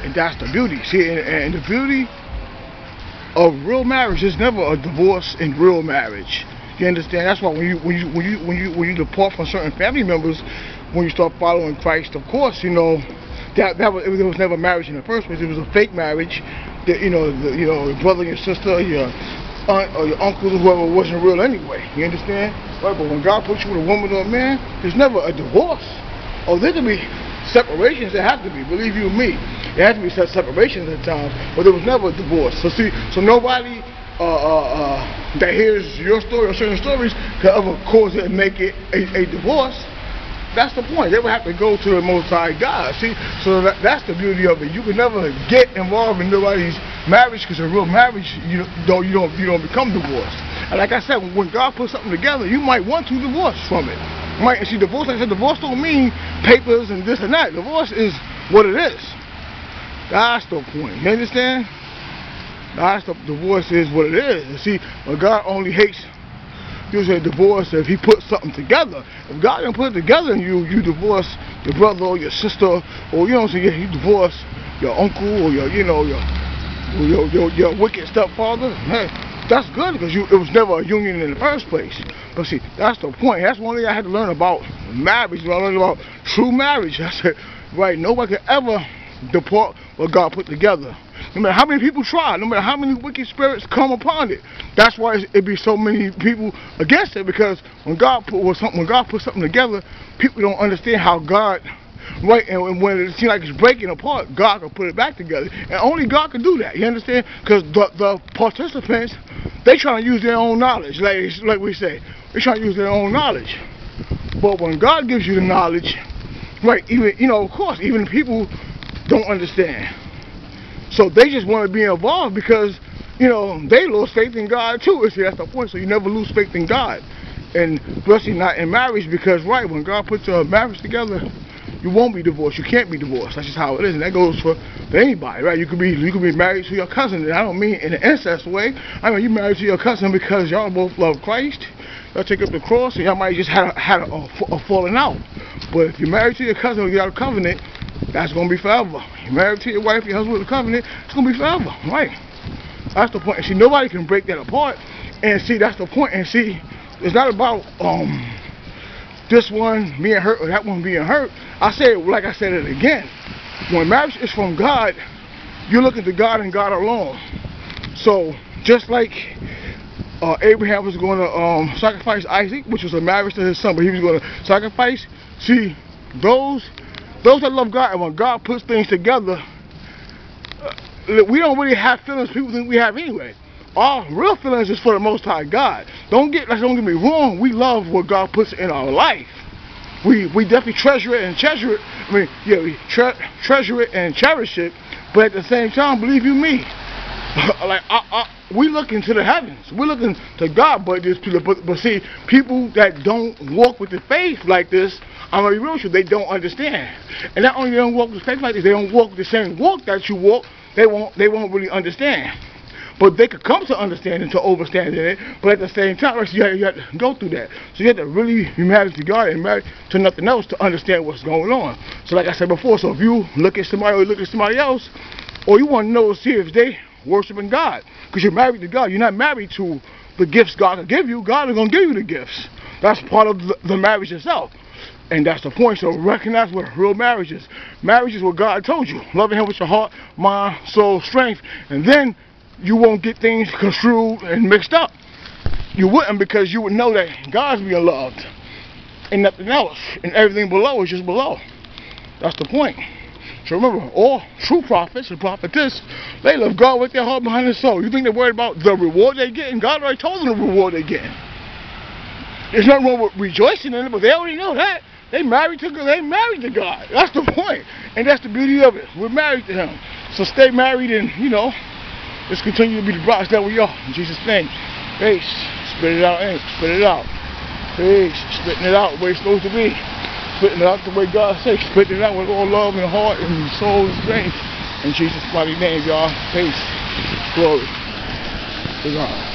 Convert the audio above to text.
And that's the beauty. See, and the beauty of real marriage is never a divorce in real marriage. You understand? That's why when you depart from certain family members, when you start following Christ, of course, you know, it was never marriage in the first place. It was a fake marriage. That, your brother, your sister, your aunt or your uncle, whoever, wasn't real anyway. You understand? Right? But when God puts you with a woman or a man, there's never a divorce. Oh, there can be separations. There have to be. Believe you me, there has to be separations at times, but there was never a divorce. So nobody that hears your story or certain stories can ever cause it and make it a divorce. That's the point. They would have to go to the Most High God. See, so that's the beauty of it. You can never get involved in nobody's marriage, because in real marriage, you don't become divorced. And like I said, when God puts something together, you might want to divorce from it. Right? And see, divorce, like I said, divorce don't mean papers and this and that. Divorce is what it is. That's the point. You understand? Divorce is what it is. And see, when God only hates usually a divorce if he puts something together. If God didn't put it together and you divorce your brother or your sister, or you divorce your uncle or your wicked stepfather, hey, that's good, because it was never a union in the first place. But see, that's the point. That's one thing I had to learn about marriage. I learned about true marriage. I said, right, nobody could ever depart what God put together. No matter how many people try, no matter how many wicked spirits come upon it. That's why it be so many people against it, because when God put something together, people don't understand how God, right, and when it seems like it's breaking apart, God can put it back together. And only God can do that, you understand? Because the participants, they trying to use their own knowledge, like we say. They trying to use their own knowledge. But when God gives you the knowledge, right, even, of course, even the people don't understand. So they just want to be involved because, they lost faith in God too. See, that's the point. So you never lose faith in God. And especially not in marriage, because, right, when God puts a marriage together, you won't be divorced. You can't be divorced. That's just how it is. And that goes for anybody, right? You could be married to your cousin. And I don't mean in an incest way. I mean, you married to your cousin because y'all both love Christ. Y'all take up the cross, and y'all might just had a falling out. But if you're married to your cousin or you got a covenant, that's going to be forever. You're married to your wife, your husband with a covenant, it's going to be forever, right? That's the point. And see, nobody can break that apart. And see, that's the point. And see, it's not about this one being hurt or that one being hurt. I say it like I said it again. When marriage is from God, you're looking to God and God alone. So, just like Abraham was going to sacrifice Isaac, which was a marriage to his son, but he was going to sacrifice. See, those that love God, and when God puts things together, we don't really have feelings people think we have anyway. Our real feelings is for the Most High God. Don't get me wrong. We love what God puts in our life. We definitely treasure it and cherish it. I mean, yeah, we treasure it and cherish it. But at the same time, believe you me, we look into the heavens. We're looking to God, but see, people that don't walk with the faith like this, I'm gonna be real with you, they don't understand. And not only they don't walk with faith like this, they don't walk the same walk that you walk. They won't really understand. But they could come to understanding, to overstanding it. But at the same time, right, so you have to go through that. So you have to really be married to God and married to nothing else to understand what's going on. So like I said before, so if you look at somebody or look at somebody else, or you want to know, see if they worshiping God, because you're married to God. You're not married to the gifts God can give you. God is going to give you the gifts. That's part of the marriage itself. And that's the point. So recognize what real marriage is. Marriage is what God told you. Loving Him with your heart, mind, soul, strength. And then you won't get things construed and mixed up. You wouldn't, because you would know that God's being loved and nothing else. And everything below is just below. That's the point. So remember, all true prophets and prophetess, they love God with their heart, behind, and soul. You think they're worried about the reward they're getting? God already told them the reward they're getting. There's nothing wrong with rejoicing in it, but they already know that. They married to God. That's the point. And that's the beauty of it. We're married to Him. So stay married and, let's continue to be the brides that we are. In Jesus' name. Peace. Spit it out, ain't it? Spit it out. Peace. Spitting it out the way it's supposed to be. Spitting it out the way God says. Spitting it out with all love and heart and soul and strength. In Jesus' mighty name, y'all. Peace. Glory to God.